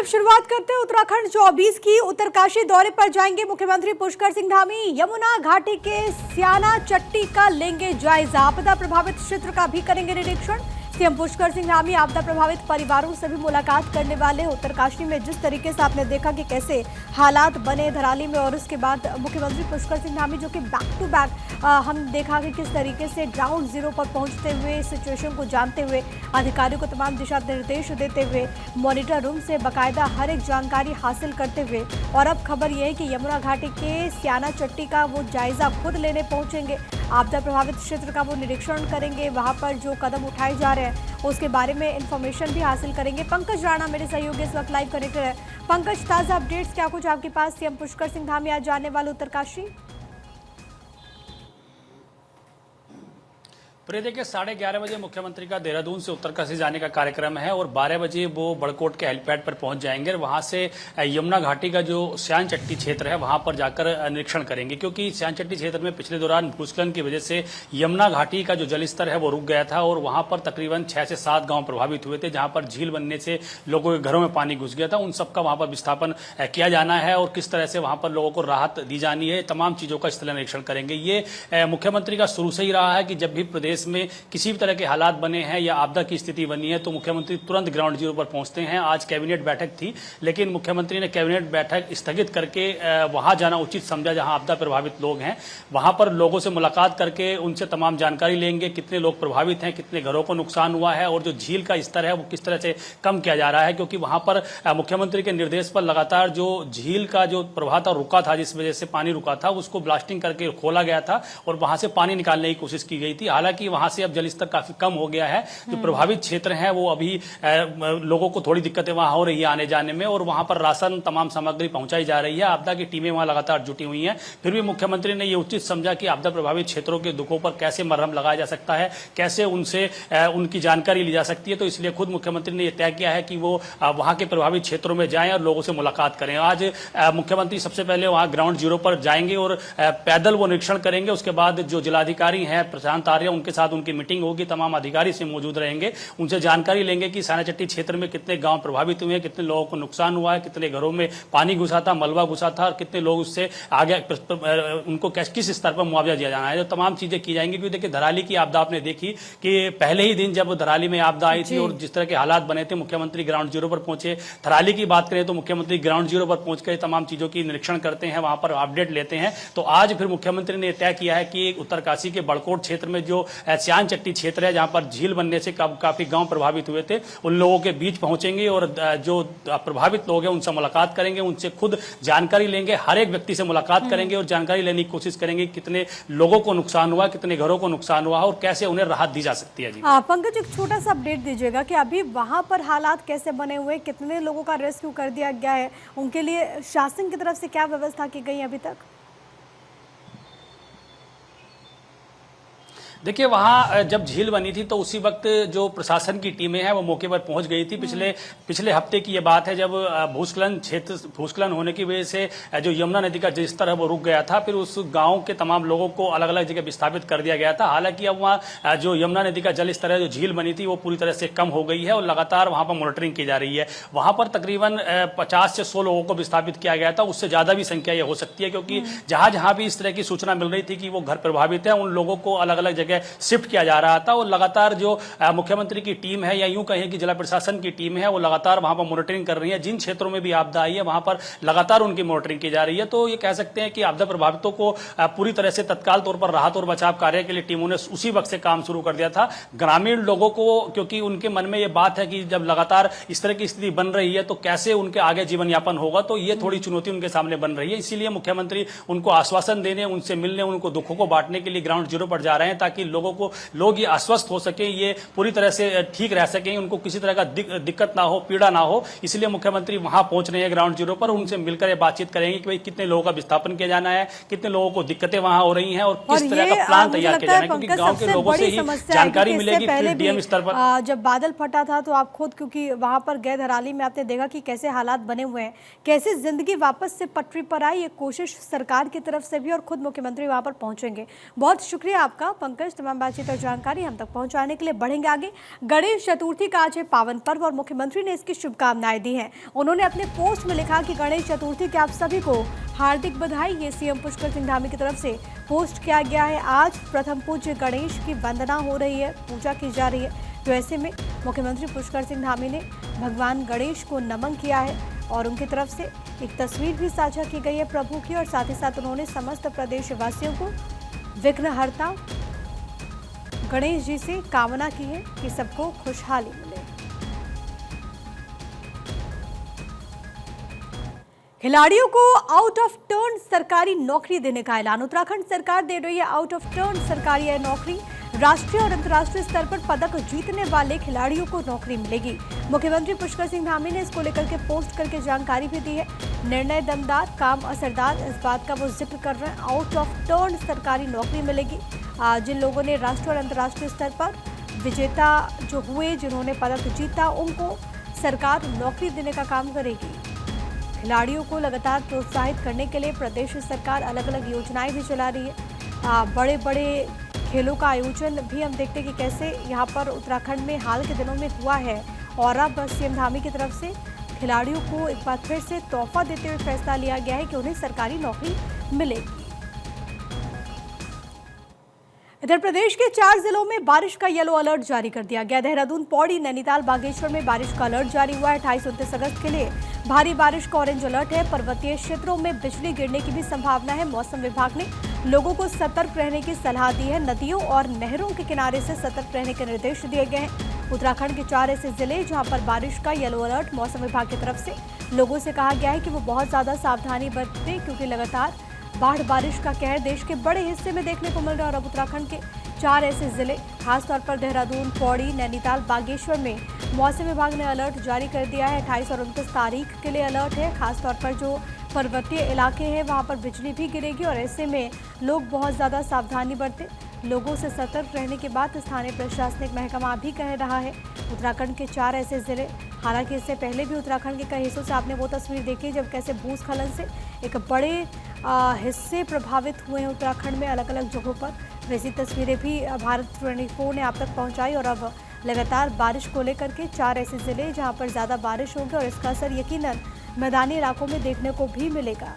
चलिए शुरुआत करते हैं उत्तराखंड 24 की। उत्तरकाशी दौरे पर जाएंगे मुख्यमंत्री पुष्कर सिंह धामी। यमुना घाटी के स्याना चट्टी का लेंगे जायजा, आपदा प्रभावित क्षेत्र का भी करेंगे निरीक्षण। सीएम पुष्कर सिंह धामी आपदा प्रभावित परिवारों से भी मुलाकात करने वाले। उत्तरकाशी में जिस तरीके से आपने देखा कि कैसे हालात बने धराली में, और उसके बाद मुख्यमंत्री पुष्कर सिंह धामी जो कि बैक टू बैक हम देखा कि किस तरीके से ग्राउंड जीरो पर पहुंचते हुए सिचुएशन को जानते हुए अधिकारियों को तमाम दिशा निर्देश देते हुए मॉनिटर रूम से बाकायदा हर एक जानकारी हासिल करते हुए। और अब खबर यह है कि यमुना घाटी के स्याना चट्टी का वो जायजा खुद लेने पहुंचेंगे, आपदा प्रभावित क्षेत्र का वो निरीक्षण करेंगे, वहां पर जो कदम उठाए जा रहे हैं उसके बारे में इंफॉर्मेशन भी हासिल करेंगे। पंकज राणा मेरे सहयोगी इस वक्त लाइव कनेक्टेड है। पंकज, ताजा अपडेट्स क्या कुछ आपके पास? सीएम पुष्कर सिंह धामी आज जाने वाले उत्तरकाशी। प्रिय देखिए, 11:30 बजे मुख्यमंत्री का देहरादून से उत्तरकाशी जाने का कार्यक्रम है और 12 बजे वो बड़कोट के हेलीपैड पर पहुंच जाएंगे और वहां से यमुना घाटी का जो स्यान चट्टी क्षेत्र है वहां पर जाकर निरीक्षण करेंगे, क्योंकि स्यान चट्टी क्षेत्र में पिछले दौरान भूस्खलन की वजह से यमुना घाटी का जो जलस्तर है वो रुक गया था और वहां पर तकरीबन 6 से 7 गांव प्रभावित हुए थे, जहां पर झील बनने से लोगों के घरों में पानी घुस गया था। उन सबका वहां पर विस्थापन किया जाना है और किस तरह से वहां पर लोगों को राहत दी जानी है, तमाम चीजों का स्थलीय निरीक्षण करेंगे। ये मुख्यमंत्री का शुरू से ही रहा है कि जब भी प्रदेश में किसी भी तरह के हालात बने हैं या आपदा की स्थिति बनी है तो मुख्यमंत्री तुरंत ग्राउंड जीरो पर पहुंचते हैं। आज कैबिनेट बैठक थी, लेकिन मुख्यमंत्री ने कैबिनेट बैठक स्थगित करके वहां जाना उचित समझा जहां आपदा प्रभावित लोग हैं। वहां पर लोगों से मुलाकात करके उनसे तमाम जानकारी लेंगे, कितने लोग प्रभावित हैं, कितने घरों को नुकसान हुआ है और जो झील का स्तर है वो किस तरह से कम किया जा रहा है, क्योंकि वहां पर मुख्यमंत्री के निर्देश पर लगातार जो झील का जो प्रवाह था रुका था, जिस वजह से पानी रुका था, उसको ब्लास्टिंग करके खोला गया था और वहां से पानी निकालने की कोशिश की गई थी। हालांकि वहां से अब जलस्तर काफी कम हो गया है। जो प्रभावित क्षेत्र हैं वो अभी लोगों को थोड़ी दिक्कतें वहां हो रही है आने जाने में, और वहां पर राशन तमाम सामग्री पहुंचाई जा रही है। आपदा की टीमें वहां लगातार जुटी हुई हैं। फिर भी मुख्यमंत्री ने ये उचित समझा कि आपदा प्रभावित क्षेत्रों के दुखों पर कैसे मरहम लगाया जा सकता है, कैसे उनसे उनकी जानकारी ली जा सकती है। तो इसलिए खुद मुख्यमंत्री ने यह तय किया है कि वो वहां के प्रभावित क्षेत्रों में जाएं और लोगों से मुलाकात करें। आज मुख्यमंत्री सबसे पहले वहां ग्राउंड जीरो पर जाएंगे और पैदल वो निरीक्षण करेंगे। उसके बाद जो जिलाधिकारी हैं प्रशांत आर्य, उनके साथ उनकी मीटिंग होगी, तमाम अधिकारी से मौजूद रहेंगे, उनसे जानकारी लेंगे कि स्याना चट्टी क्षेत्र में कितने गांव प्रभावित हुए हैं, कितने लोगों को नुकसान हुआ है, कितने घरों में पानी घुसा था, मलबा घुसा था और कितने लोग उससे आगे उनको किस स्तर पर मुआवजा दिया जाना है। जो तमाम चीजें की जाएंगी, क्योंकि देखिए धराली की आपदा आपने देखी कि पहले ही दिन जब धराली में आपदा आई थी और जिस तरह के हालात बने थे, मुख्यमंत्री ग्राउंड जीरो पर पहुंचे। धराली की बात करें तो मुख्यमंत्री ग्राउंड जीरो पर पहुंचकर तमाम चीजों की निरीक्षण करते हैं, वहां पर अपडेट लेते हैं। तो आज फिर मुख्यमंत्री ने तय किया है कि उत्तरकाशी के बड़कोट क्षेत्र में जो स्यान चट्टी क्षेत्र है, जहां पर झील बनने से काफी गांव प्रभावित हुए थे, उन लोगों के बीच पहुंचेंगे और जो प्रभावित लोग हैं उनसे मुलाकात करेंगे, उनसे खुद जानकारी लेंगे, हर एक व्यक्ति से मुलाकात करेंगे और जानकारी लेने की कोशिश करेंगे कितने लोगों को नुकसान हुआ, कितने घरों को नुकसान हुआ और कैसे उन्हें राहत दी जा सकती है। जी पंकज, एक छोटा सा अपडेट दीजिएगा कि अभी वहां पर हालात कैसे बने हुए, कितने लोगों का रेस्क्यू कर दिया गया है, उनके लिए शासन की तरफ से क्या व्यवस्था की गई अभी तक? देखिए, वहाँ जब झील बनी थी तो उसी वक्त जो प्रशासन की टीमें हैं वो मौके पर पहुंच गई थी। पिछले हफ्ते की ये बात है, जब भूस्खलन होने की वजह से जो यमुना नदी का जलस्तर है वो रुक गया था। फिर उस गांव के तमाम लोगों को अलग अलग जगह विस्थापित कर दिया गया था। हालांकि अब वहाँ जो यमुना नदी का जलस्तर है, जो झील बनी थी, वो पूरी तरह से कम हो गई है और लगातार वहाँ पर मॉनिटरिंग की जा रही है। वहाँ पर तकरीबन 50 से 100 लोगों को विस्थापित किया गया था। उससे ज्यादा भी संख्या ये हो सकती है, क्योंकि जहां जहां भी इस तरह की सूचना मिल रही थी कि वो घर प्रभावित है, उन लोगों को अलग अलग शिफ्ट किया जा रहा था। और लगातार जो मुख्यमंत्री की टीम है या यूं कहें कि जिला प्रशासन की टीम है, वो लगातार वहां पर मॉनिटरिंग कर रही है। जिन क्षेत्रों में भी आपदा आई है वहां पर लगातार उनकी मॉनिटरिंग की जा रही है। तो ये कह सकते हैं कि आपदा प्रभावितों को पूरी तरह से तत्काल तौर पर राहत और बचाव कार्य के लिए टीमों ने उसी वक्त से काम शुरू कर दिया था। ग्रामीण लोगों को, क्योंकि उनके मन में ये बात है कि जब लगातार इस तरह की स्थिति बन रही है तो कैसे उनके आगे जीवन यापन होगा, तो ये थोड़ी चुनौती उनके सामने बन रही है। इसीलिए मुख्यमंत्री उनको आश्वासन देने, उनसे मिलने, उनको दुखों को बांटने के लिए ग्राउंड जीरो पर जा रहे हैं, ताकि लोग ये आश्वस्त हो सके, ये पूरी तरह से ठीक रह सकें, उनको किसी तरह का दिक्कत ना हो, पीड़ा ना हो। इसलिए मुख्यमंत्री वहां पहुंच रहे हैं ग्राउंड जीरो पर। उनसे मिलकर ये बातचीत करेंगे कि भाई कितने लोगों का विस्थापन किया जाना है, कितने लोगों को दिक्कतें वहां हो रही हैं और किस तरह का प्लान तैयार किया जाना है, क्योंकि गांव के लोगों से ही जानकारी मिलेगी। फिर डीएम स्तर पर जब बादल फटा था तो आप खुद, क्योंकि वहां पर गए धराली में, आपने देखा कि कैसे हालात बने हुए हैं, कैसे जिंदगी वापस से पटरी पर आई। ये कोशिश सरकार की तरफ से भी और खुद मुख्यमंत्री वहां पर पहुंचेंगे। बहुत शुक्रिया आपका पंकज। सच तमाम बातचीत और जानकारी हम तक पहुंचाने के लिए बढ़ेंगे आगे। गणेश चतुर्थी का आज है पावन पर्व और मुख्यमंत्री ने इसकी शुभकामनाएं दी हैं। उन्होंने अपने पोस्ट में लिखा कि गणेश चतुर्थी के आप सभी को हार्दिक बधाई। ये सीएम पुष्कर सिंह धामी की तरफ से पोस्ट किया गया है। आज प्रथम पूज्य गणेश की वंदना हो रही है, पूजा की जा रही है। तो ऐसे में मुख्यमंत्री पुष्कर सिंह धामी ने भगवान गणेश को नमन किया है और उनकी तरफ से एक तस्वीर भी साझा की गई है प्रभु की, और साथ ही साथ उन्होंने समस्त प्रदेशवासियों को विघ्नहर्ता गणेश जी से कामना की है कि सबको खुशहाली मिले। खिलाड़ियों को आउट ऑफ टर्न सरकारी नौकरी देने का ऐलान। उत्तराखंड सरकार दे रही है आउट ऑफ टर्न सरकारी नौकरी। राष्ट्रीय और अंतर्राष्ट्रीय स्तर पर पदक जीतने वाले खिलाड़ियों को नौकरी मिलेगी। मुख्यमंत्री पुष्कर सिंह धामी ने इसको लेकर के पोस्ट करके जानकारी भी दी है। निर्णय दमदार, काम असरदार, इस बात का वो जिक्र कर रहे हैं। आउट ऑफ टर्न सरकारी नौकरी मिलेगी। जिन लोगों ने राष्ट्रीय और अंतर्राष्ट्रीय स्तर पर विजेता जो हुए, जिन्होंने पदक जीता, उनको सरकार नौकरी देने का काम करेगी। खिलाड़ियों को लगातार प्रोत्साहित करने के लिए प्रदेश सरकार अलग अलग योजनाएं भी चला रही है। बड़े बड़े खेलों का आयोजन भी हम देखते हैं कि कैसे यहाँ पर उत्तराखंड में हाल के दिनों में हुआ है। और अब सीएम धामी की तरफ से खिलाड़ियों को एक बार फिर से तोहफा देते हुए फैसला लिया गया है कि उन्हें सरकारी नौकरी मिलेगी। इधर प्रदेश के 4 जिलों में बारिश का येलो अलर्ट जारी कर दिया गया। देहरादून, पौड़ी, नैनीताल, बागेश्वर में बारिश का अलर्ट जारी हुआ है। 28-29 अगस्त के लिए भारी बारिश का ऑरेंज अलर्ट है। पर्वतीय क्षेत्रों में बिजली गिरने की भी संभावना है। मौसम विभाग ने लोगों को सतर्क रहने की सलाह दी है। नदियों और नहरों के किनारे से सतर्क रहने के निर्देश दिए गए हैं। उत्तराखंड के 4 ऐसे जिले जहां पर बारिश का येलो अलर्ट मौसम विभाग की तरफ से लोगों से कहा गया है कि वो बहुत ज्यादा सावधानी बरतें, क्योंकि लगातार बाढ़ बारिश का कहर देश के बड़े हिस्से में देखने को मिल रहा है। और अब उत्तराखंड के 4 ऐसे जिले, खासतौर पर देहरादून, पौड़ी, नैनीताल, बागेश्वर में मौसम विभाग ने अलर्ट जारी कर दिया है। 28 और 29 तारीख के लिए अलर्ट है। खासतौर पर जो पर्वतीय इलाके हैं वहां पर बिजली भी गिरेगी और ऐसे में लोग बहुत ज़्यादा सावधानी बरतें। लोगों से सतर्क रहने के बाद स्थानीय प्रशासनिक महकमा भी कह रहा है। उत्तराखंड के 4 ऐसे जिले, हालांकि इससे पहले भी उत्तराखंड के कई हिस्सों से आपने वो तस्वीर देखी जब कैसे भूस्खलन से एक बड़े हिस्से प्रभावित हुए हैं उत्तराखंड में अलग अलग जगहों पर। वैसी तस्वीरें भी भारत 24 ने आप तक पहुंचाई। और अब लगातार बारिश को लेकर के 4 ऐसे जिले जहां पर ज़्यादा बारिश होगी और इसका असर यकीनन मैदानी इलाकों में देखने को भी मिलेगा।